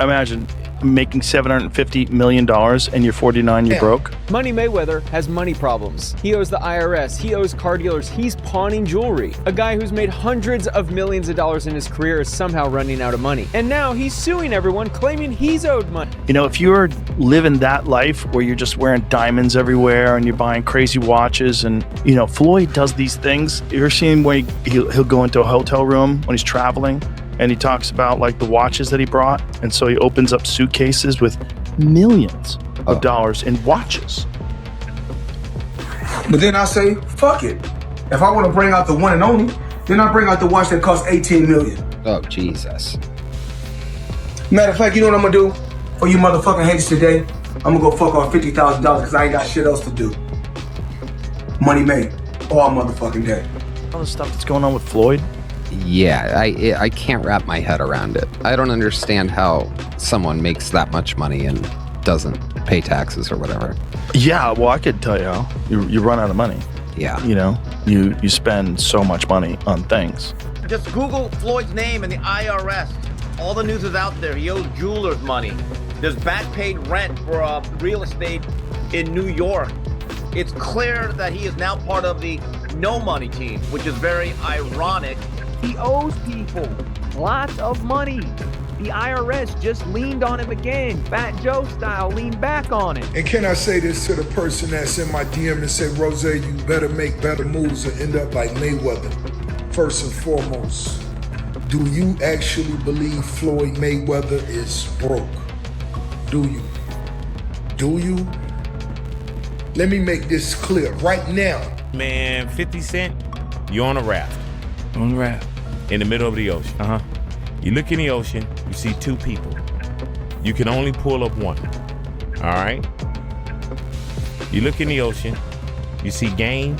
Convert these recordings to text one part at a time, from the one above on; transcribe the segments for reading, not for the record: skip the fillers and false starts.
Imagine making $750 million and you're 49, you're broke. Money Mayweather has money problems. He owes the IRS, he owes car dealers, he's pawning jewelry. A guy who's made hundreds of millions of dollars in his career is somehow running out of money. And now he's suing everyone, claiming he's owed money. You know, if you're living that life where you're just wearing diamonds everywhere and you're buying crazy watches and, you know, Floyd does these things. You're seeing when he'll go into a hotel room when he's traveling and he talks about like the watches that he brought. And so he opens up suitcases with millions of dollars in watches. But then I say, fuck it. If I want to bring out the one and only, then I bring out the watch that costs 18 million. Oh, Jesus. Matter of fact, you know what I'm gonna do for you motherfucking haters today? I'm gonna go fuck off $50,000 because I ain't got shit else to do. Money made all motherfucking day. All the stuff that's going on with Floyd. Yeah, I can't wrap my head around it. I don't understand how someone makes that much money and doesn't pay taxes or whatever. Yeah, well, I could tell you how. You run out of money. Yeah. You know, you spend so much money on things. Just Google Floyd's name and the IRS. All the news is out there. He owes jewelers money. There's back paid rent for real estate in New York. It's clear that he is now part of the no money team, which is very ironic. He owes people lots of money. The IRS just leaned on him again, Fat Joe style, leaned back on him. And can I say this to the person that's in my DM and say, Rose, you better make better moves or end up like Mayweather. First and foremost, do you actually believe Floyd Mayweather is broke? Do you? Do you? Let me make this clear right now. Man, 50 Cent, you're on a raft. On the raft. In the middle of the ocean. You look in the ocean, you see two people. You can only pull up one. All right? You look in the ocean, you see Game,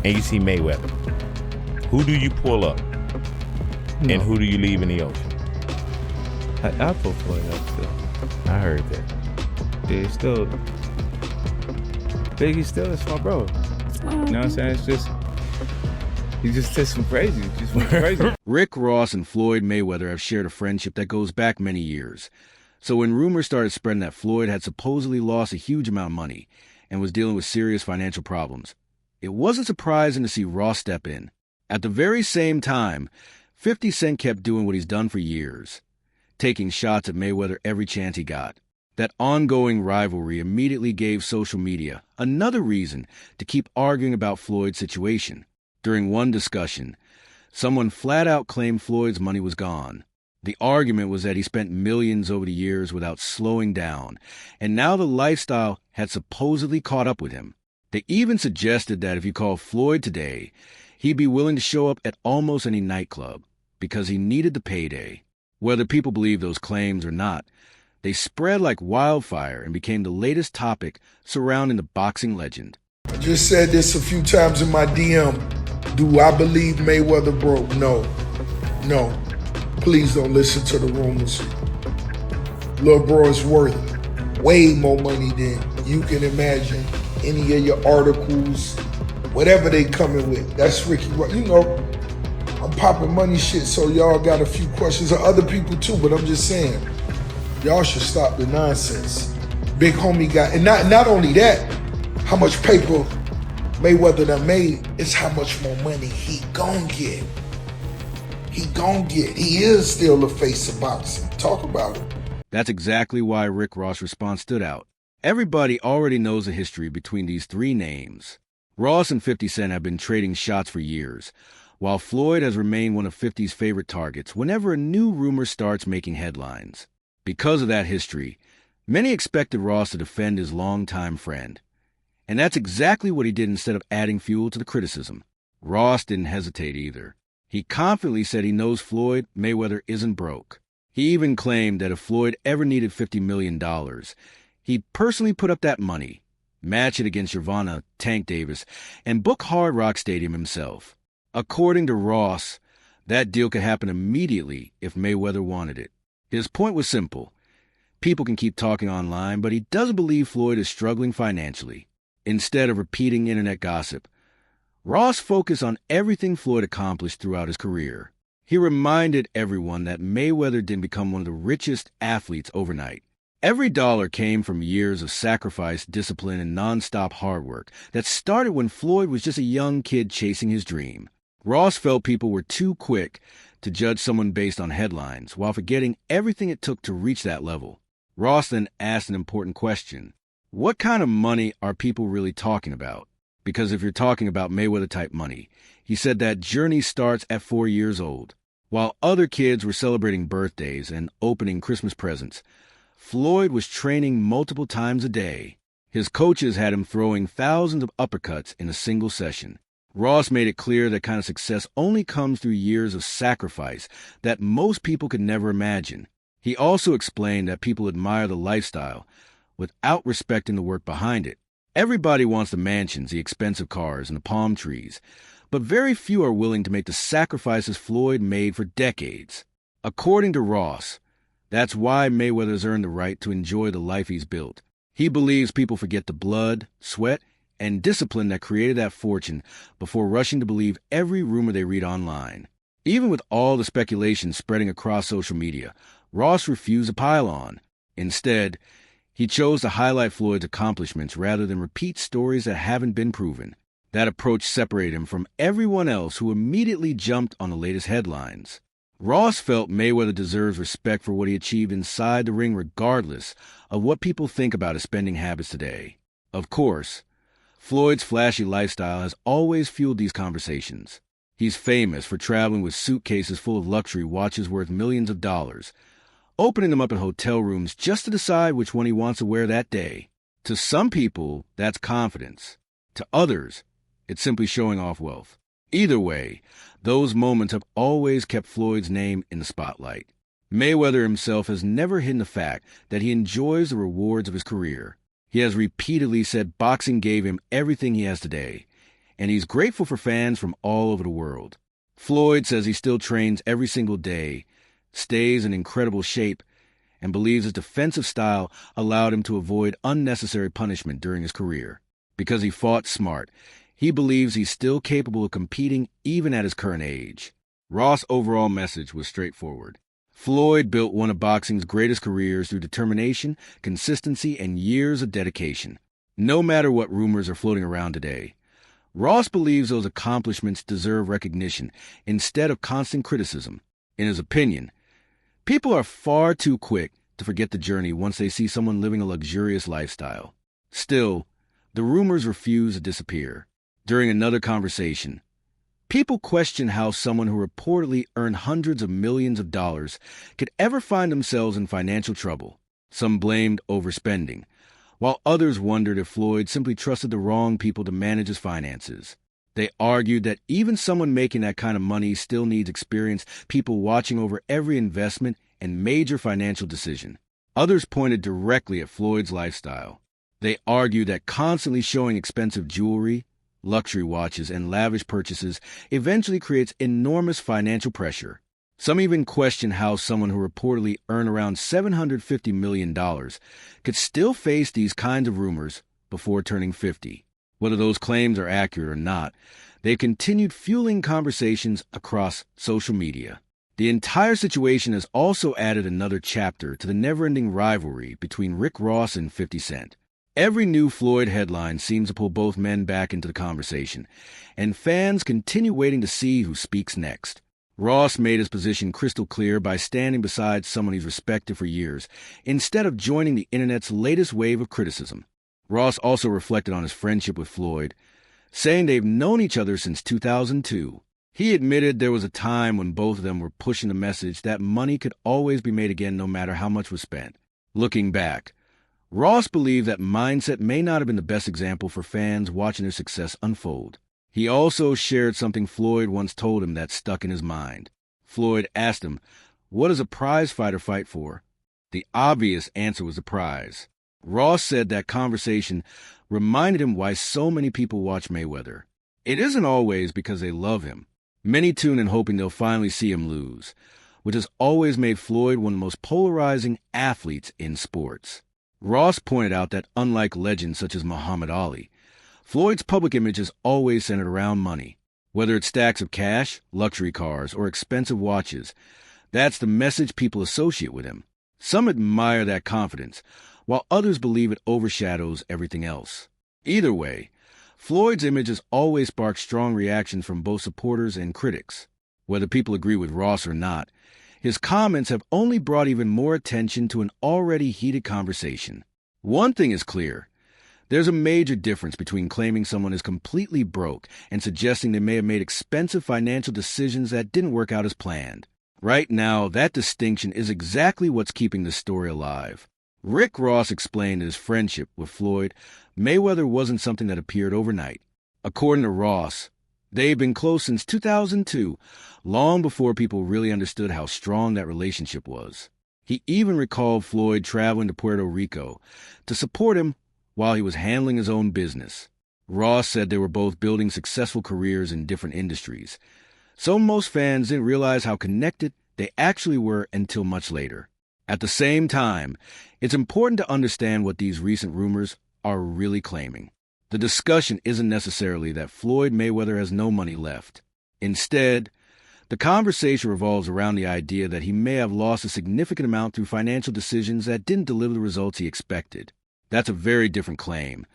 and you see Mayweather. Who do you pull up? And who do you leave in the ocean? I pull Floyd up still. I heard that. Yeah, he's still that's my bro. You know what I'm saying? It's just, he just did some crazy. Just went crazy. Rick Ross and Floyd Mayweather have shared a friendship that goes back many years. So when rumors started spreading that Floyd had supposedly lost a huge amount of money and was dealing with serious financial problems, it wasn't surprising to see Ross step in. At the very same time, 50 Cent kept doing what he's done for years, taking shots at Mayweather every chance he got. That ongoing rivalry immediately gave social media another reason to keep arguing about Floyd's situation. During one discussion, someone flat out claimed Floyd's money was gone. The argument was that he spent millions over the years without slowing down, and now the lifestyle had supposedly caught up with him. They even suggested that if you called Floyd today, he'd be willing to show up at almost any nightclub because he needed the payday. Whether people believe those claims or not, they spread like wildfire and became the latest topic surrounding the boxing legend. I just said this a few times in my DM. Do I believe Mayweather broke? No. No. Please don't listen to the rumors. Lil' bro is worth way more money than you can imagine. Any of your articles, whatever they coming with. That's Ricky. You know, I'm popping money shit, so y'all got a few questions of other people too, but I'm just saying, y'all should stop the nonsense. Big homie got, and not only that, how much paper Mayweather done made, it's how much more money he gon' get. He gon' get. He is still the face of boxing. Talk about it. That's exactly why Rick Ross' response stood out. Everybody already knows the history between these three names. Ross and 50 Cent have been trading shots for years, while Floyd has remained one of 50's favorite targets whenever a new rumor starts making headlines. Because of that history, many expected Ross to defend his longtime friend. And that's exactly what he did instead of adding fuel to the criticism. Ross didn't hesitate either. He confidently said he knows Floyd Mayweather isn't broke. He even claimed that if Floyd ever needed $50 million, he'd personally put up that money, match it against Gervonta Tank Davis, and book Hard Rock Stadium himself. According to Ross, that deal could happen immediately if Mayweather wanted it. His point was simple. People can keep talking online, but he doesn't believe Floyd is struggling financially. Instead of repeating internet gossip, Ross focused on everything Floyd accomplished throughout his career. He reminded everyone that Mayweather didn't become one of the richest athletes overnight. Every dollar came from years of sacrifice, discipline, and nonstop hard work that started when Floyd was just a young kid chasing his dream. Ross felt people were too quick to judge someone based on headlines, while forgetting everything it took to reach that level. Ross then asked an important question. What kind of money are people really talking about? Because if you're talking about Mayweather-type money, he said that journey starts at 4 years old. While other kids were celebrating birthdays and opening Christmas presents, Floyd was training multiple times a day. His coaches had him throwing thousands of uppercuts in a single session. Ross made it clear that kind of success only comes through years of sacrifice that most people could never imagine. He also explained that people admire the lifestyle without respecting the work behind it. Everybody wants the mansions, the expensive cars, and the palm trees, but very few are willing to make the sacrifices Floyd made for decades. According to Ross, that's why Mayweather's earned the right to enjoy the life he's built. He believes people forget the blood, sweat, and discipline that created that fortune before rushing to believe every rumor they read online. Even with all the speculation spreading across social media, Ross refused to pile on. Instead, he chose to highlight Floyd's accomplishments rather than repeat stories that haven't been proven. That approach separated him from everyone else who immediately jumped on the latest headlines. Ross felt Mayweather deserves respect for what he achieved inside the ring regardless of what people think about his spending habits today. Of course, Floyd's flashy lifestyle has always fueled these conversations. He's famous for traveling with suitcases full of luxury watches worth millions of dollars, opening them up in hotel rooms just to decide which one he wants to wear that day. To some people, that's confidence. To others, it's simply showing off wealth. Either way, those moments have always kept Floyd's name in the spotlight. Mayweather himself has never hidden the fact that he enjoys the rewards of his career. He has repeatedly said boxing gave him everything he has today, and he's grateful for fans from all over the world. Floyd says he still trains every single day, stays in incredible shape, and believes his defensive style allowed him to avoid unnecessary punishment during his career. Because he fought smart, he believes he's still capable of competing even at his current age. Ross' overall message was straightforward. Floyd built one of boxing's greatest careers through determination, consistency, and years of dedication. No matter what rumors are floating around today, Ross believes those accomplishments deserve recognition instead of constant criticism. In his opinion, people are far too quick to forget the journey once they see someone living a luxurious lifestyle. Still, the rumors refuse to disappear. During another conversation, people question how someone who reportedly earned hundreds of millions of dollars could ever find themselves in financial trouble. Some blamed overspending, while others wondered if Floyd simply trusted the wrong people to manage his finances. They argued that even someone making that kind of money still needs experienced people watching over every investment and major financial decision. Others pointed directly at Floyd's lifestyle. They argued that constantly showing expensive jewelry, luxury watches, and lavish purchases eventually creates enormous financial pressure. Some even question how someone who reportedly earned around $750 million could still face these kinds of rumors before turning 50. Whether those claims are accurate or not, they've continued fueling conversations across social media. The entire situation has also added another chapter to the never-ending rivalry between Rick Ross and 50 Cent. Every new Floyd headline seems to pull both men back into the conversation, and fans continue waiting to see who speaks next. Ross made his position crystal clear by standing beside someone he's respected for years, instead of joining the internet's latest wave of criticism. Ross also reflected on his friendship with Floyd, saying they've known each other since 2002. He admitted there was a time when both of them were pushing the message that money could always be made again no matter how much was spent. Looking back, Ross believed that mindset may not have been the best example for fans watching their success unfold. He also shared something Floyd once told him that stuck in his mind. Floyd asked him, "What does a prize fighter fight for?" The obvious answer was the prize. Ross said that conversation reminded him why so many people watch Mayweather. It isn't always because they love him. Many tune in hoping they'll finally see him lose, which has always made Floyd one of the most polarizing athletes in sports. Ross pointed out that unlike legends such as Muhammad Ali, Floyd's public image is always centered around money. Whether it's stacks of cash, luxury cars, or expensive watches, that's the message people associate with him. Some admire that confidence, while others believe it overshadows everything else. Either way, Floyd's image has always sparked strong reactions from both supporters and critics. Whether people agree with Ross or not, his comments have only brought even more attention to an already heated conversation. One thing is clear. There's a major difference between claiming someone is completely broke and suggesting they may have made expensive financial decisions that didn't work out as planned. Right now, that distinction is exactly what's keeping the story alive. Rick Ross explained that his friendship with Floyd Mayweather wasn't something that appeared overnight. According to Ross, they've been close since 2002, long before people really understood how strong that relationship was. He even recalled Floyd traveling to Puerto Rico to support him while he was handling his own business. Ross said they were both building successful careers in different industries, so most fans didn't realize how connected they actually were until much later. At the same time, it's important to understand what these recent rumors are really claiming. The discussion isn't necessarily that Floyd Mayweather has no money left. Instead, the conversation revolves around the idea that he may have lost a significant amount through financial decisions that didn't deliver the results he expected. That's a very different claim,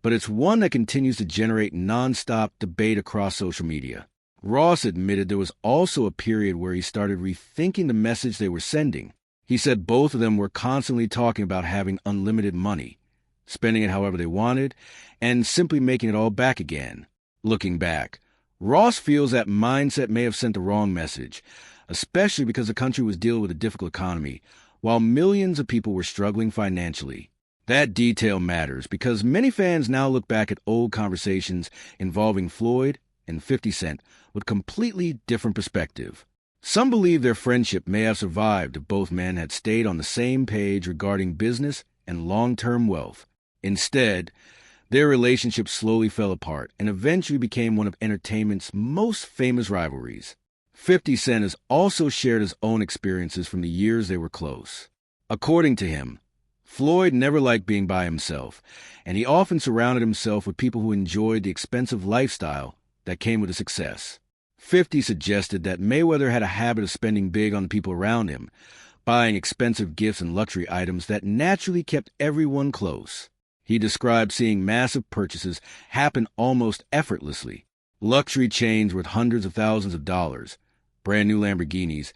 but it's one that continues to generate nonstop debate across social media. Ross admitted there was also a period where he started rethinking the message they were sending. He said both of them were constantly talking about having unlimited money, spending it however they wanted, and simply making it all back again. Looking back, Ross feels that mindset may have sent the wrong message, especially because the country was dealing with a difficult economy, while millions of people were struggling financially. That detail matters because many fans now look back at old conversations involving Floyd and 50 Cent with completely different perspective. Some believe their friendship may have survived if both men had stayed on the same page regarding business and long-term wealth. Instead, their relationship slowly fell apart and eventually became one of entertainment's most famous rivalries. 50 Cent has also shared his own experiences from the years they were close. According to him, Floyd never liked being by himself, and he often surrounded himself with people who enjoyed the expensive lifestyle that came with his success. 50 suggested that Mayweather had a habit of spending big on the people around him, buying expensive gifts and luxury items that naturally kept everyone close. He described seeing massive purchases happen almost effortlessly. Luxury chains worth hundreds of thousands of dollars, brand new Lamborghinis,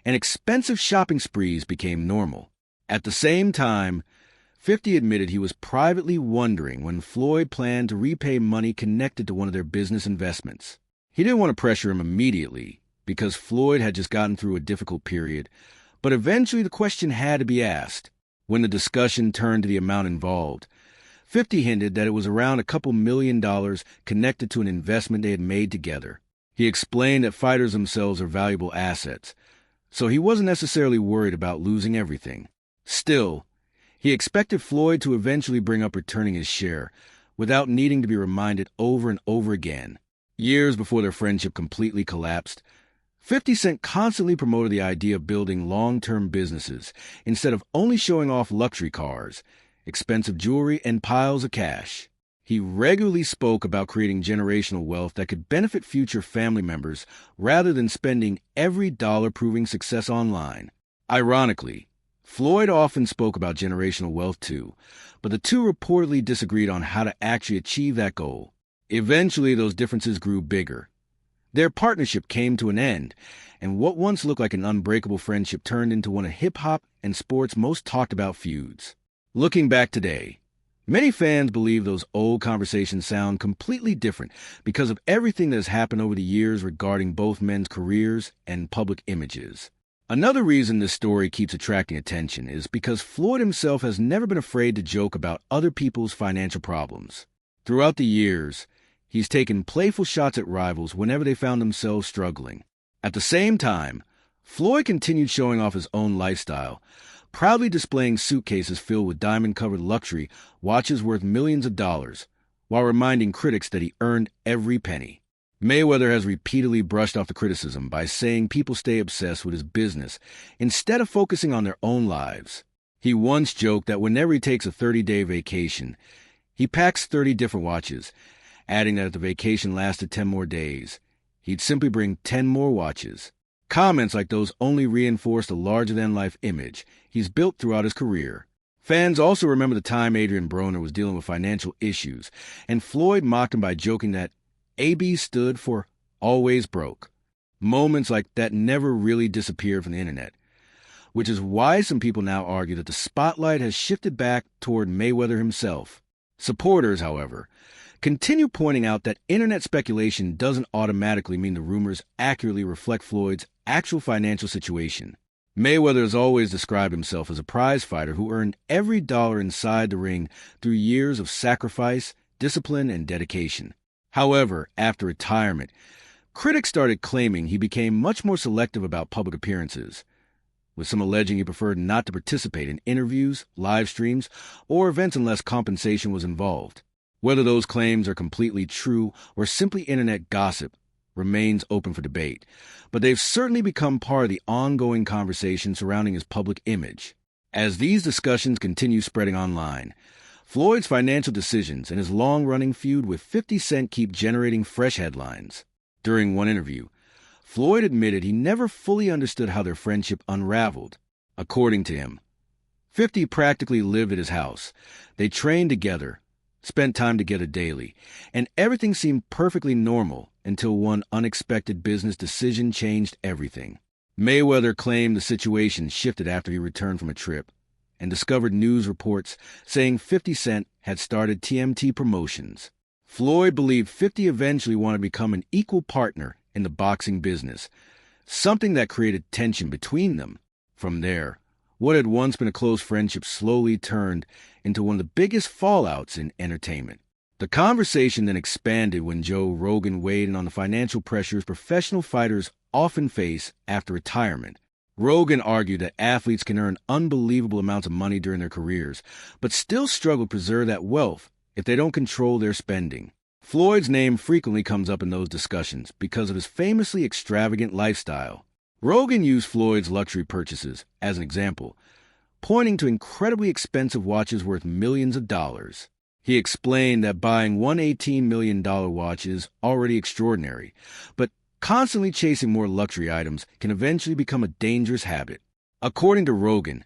and expensive shopping sprees became normal. At the same time, 50 admitted he was privately wondering when Floyd planned to repay money connected to one of their business investments. He didn't want to pressure him immediately because Floyd had just gotten through a difficult period, but eventually the question had to be asked. When the discussion turned to the amount involved, 50 hinted that it was around a couple $1 million connected to an investment they had made together. He explained that fighters themselves are valuable assets, so he wasn't necessarily worried about losing everything. Still, he expected Floyd to eventually bring up returning his share without needing to be reminded over and over again. Years before their friendship completely collapsed, 50 Cent constantly promoted the idea of building long-term businesses instead of only showing off luxury cars, expensive jewelry, and piles of cash. He regularly spoke about creating generational wealth that could benefit future family members rather than spending every dollar proving success online. Ironically, Floyd often spoke about generational wealth too, but the two reportedly disagreed on how to actually achieve that goal. Eventually, those differences grew bigger. Their partnership came to an end, and what once looked like an unbreakable friendship turned into one of hip-hop and sports' most talked-about feuds. Looking back today, many fans believe those old conversations sound completely different because of everything that has happened over the years regarding both men's careers and public images. Another reason this story keeps attracting attention is because Floyd himself has never been afraid to joke about other people's financial problems. Throughout the years, he's taken playful shots at rivals whenever they found themselves struggling. At the same time, Floyd continued showing off his own lifestyle, proudly displaying suitcases filled with diamond-covered luxury watches worth millions of dollars, while reminding critics that he earned every penny. Mayweather has repeatedly brushed off the criticism by saying people stay obsessed with his business instead of focusing on their own lives. He once joked that whenever he takes a 30-day vacation, he packs 30 different watches, adding that if the vacation lasted 10 more days, he'd simply bring 10 more watches. Comments like those only reinforced the larger-than-life image he's built throughout his career. Fans also remember the time Adrian Broner was dealing with financial issues, and Floyd mocked him by joking that AB stood for always broke. Moments like that never really disappeared from the internet, which is why some people now argue that the spotlight has shifted back toward Mayweather himself. Supporters, however, continue pointing out that internet speculation doesn't automatically mean the rumors accurately reflect Floyd's actual financial situation. Mayweather has always described himself as a prize fighter who earned every dollar inside the ring through years of sacrifice, discipline, and dedication. However, after retirement, critics started claiming he became much more selective about public appearances, with some alleging he preferred not to participate in interviews, live streams, or events unless compensation was involved. Whether those claims are completely true or simply internet gossip remains open for debate, but they've certainly become part of the ongoing conversation surrounding his public image. As these discussions continue spreading online, Floyd's financial decisions and his long-running feud with 50 Cent keep generating fresh headlines. During one interview, Floyd admitted he never fully understood how their friendship unraveled. According to him, 50 practically lived at his house. They trained together, spent time together daily, and everything seemed perfectly normal until one unexpected business decision changed everything. Mayweather claimed the situation shifted after he returned from a trip and discovered news reports saying 50 Cent had started TMT Promotions. Floyd believed 50 eventually wanted to become an equal partner in the boxing business, something that created tension between them. From there, what had once been a close friendship slowly turned into one of the biggest fallouts in entertainment. The conversation then expanded when Joe Rogan weighed in on the financial pressures professional fighters often face after retirement. Rogan argued that athletes can earn unbelievable amounts of money during their careers, but still struggle to preserve that wealth if they don't control their spending. Floyd's name frequently comes up in those discussions because of his famously extravagant lifestyle. Rogan used Floyd's luxury purchases as an example, pointing to incredibly expensive watches worth millions of dollars. He explained that buying one $18 million watch is already extraordinary, but constantly chasing more luxury items can eventually become a dangerous habit. According to Rogan,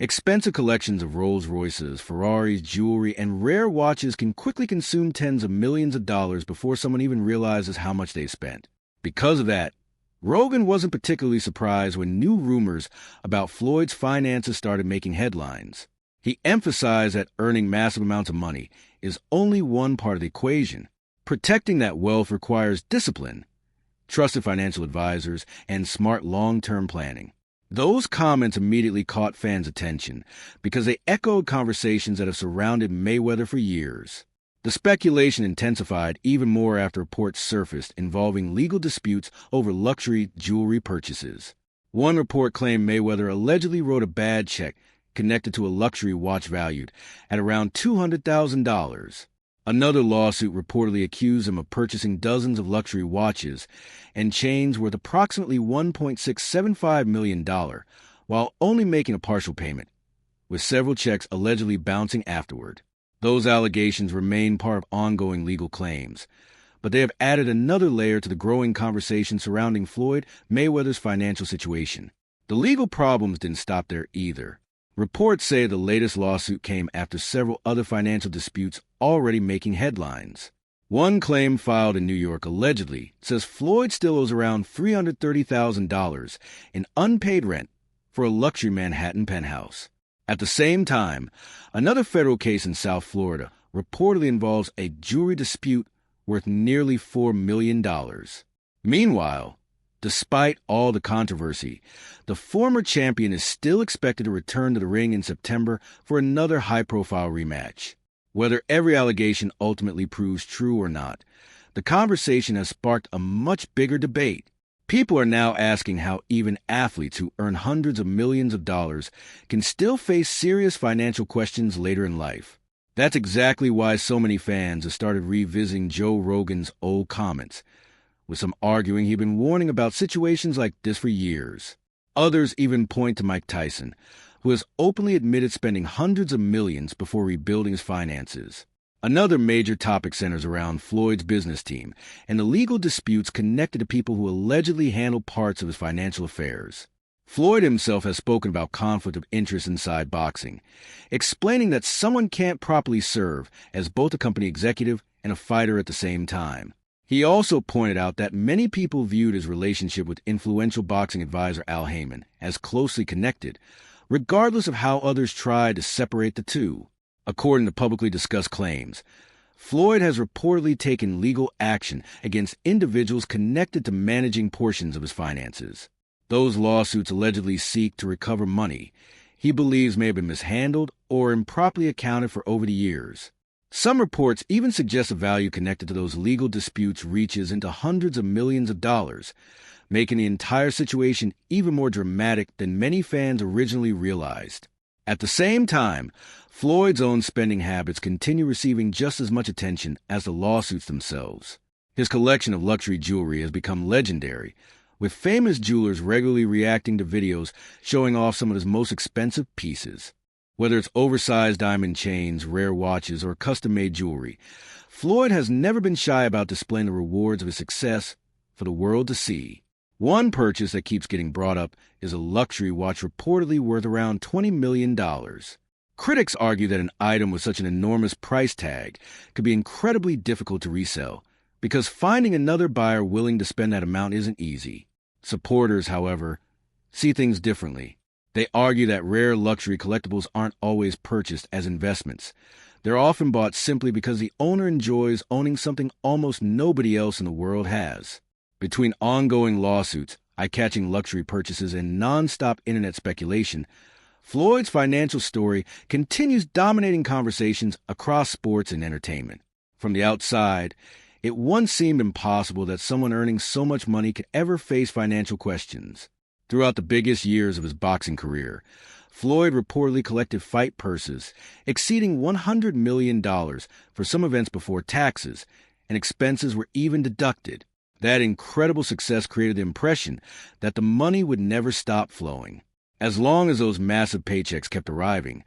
expensive collections of Rolls-Royces, Ferraris, jewelry, and rare watches can quickly consume tens of millions of dollars before someone even realizes how much they spent. Because of that, Rogan wasn't particularly surprised when new rumors about Floyd's finances started making headlines. He emphasized that earning massive amounts of money is only one part of the equation. Protecting that wealth requires discipline, trusted financial advisors, and smart long-term planning. Those comments immediately caught fans' attention because they echoed conversations that have surrounded Mayweather for years. The speculation intensified even more after reports surfaced involving legal disputes over luxury jewelry purchases. One report claimed Mayweather allegedly wrote a bad check connected to a luxury watch valued at around $200,000. Another lawsuit reportedly accused him of purchasing dozens of luxury watches and chains worth approximately $1.675 million, while only making a partial payment, with several checks allegedly bouncing afterward. Those allegations remain part of ongoing legal claims, but they have added another layer to the growing conversation surrounding Floyd Mayweather's financial situation. The legal problems didn't stop there either. Reports say the latest lawsuit came after several other financial disputes already making headlines. One claim filed in New York allegedly says Floyd still owes around $330,000 in unpaid rent for a luxury Manhattan penthouse. At the same time, another federal case in South Florida reportedly involves a jewelry dispute worth nearly $4 million. Meanwhile, despite all the controversy, the former champion is still expected to return to the ring in September for another high-profile rematch. Whether every allegation ultimately proves true or not, the conversation has sparked a much bigger debate. People are now asking how even athletes who earn hundreds of millions of dollars can still face serious financial questions later in life. That's exactly why so many fans have started revisiting Joe Rogan's old comments, with some arguing he'd been warning about situations like this for years. Others even point to Mike Tyson, who has openly admitted spending hundreds of millions before rebuilding his finances. Another major topic centers around Floyd's business team and the legal disputes connected to people who allegedly handled parts of his financial affairs. Floyd himself has spoken about conflict of interest inside boxing, explaining that someone can't properly serve as both a company executive and a fighter at the same time. He also pointed out that many people viewed his relationship with influential boxing advisor Al Haymon as closely connected, regardless of how others tried to separate the two. According to publicly discussed claims, Floyd has reportedly taken legal action against individuals connected to managing portions of his finances. Those lawsuits allegedly seek to recover money he believes may have been mishandled or improperly accounted for over the years. Some reports even suggest a value connected to those legal disputes reaches into hundreds of millions of dollars, making the entire situation even more dramatic than many fans originally realized. At the same time, Floyd's own spending habits continue receiving just as much attention as the lawsuits themselves. His collection of luxury jewelry has become legendary, with famous jewelers regularly reacting to videos showing off some of his most expensive pieces. Whether it's oversized diamond chains, rare watches, or custom-made jewelry, Floyd has never been shy about displaying the rewards of his success for the world to see. One purchase that keeps getting brought up is a luxury watch reportedly worth around $20 million. Critics argue that an item with such an enormous price tag could be incredibly difficult to resell, because finding another buyer willing to spend that amount isn't easy. Supporters, however, see things differently. They argue that rare luxury collectibles aren't always purchased as investments. They're often bought simply because the owner enjoys owning something almost nobody else in the world has. Between ongoing lawsuits, eye-catching luxury purchases, and non-stop internet speculation, Floyd's financial story continues dominating conversations across sports and entertainment. From the outside, it once seemed impossible that someone earning so much money could ever face financial questions. Throughout the biggest years of his boxing career, Floyd reportedly collected fight purses exceeding $100 million for some events before taxes, and expenses were even deducted. That incredible success created the impression that the money would never stop flowing. As long as those massive paychecks kept arriving,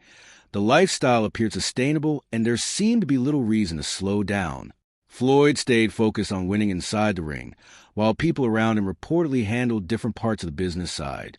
the lifestyle appeared sustainable and there seemed to be little reason to slow down. Floyd stayed focused on winning inside the ring, while people around him reportedly handled different parts of the business side.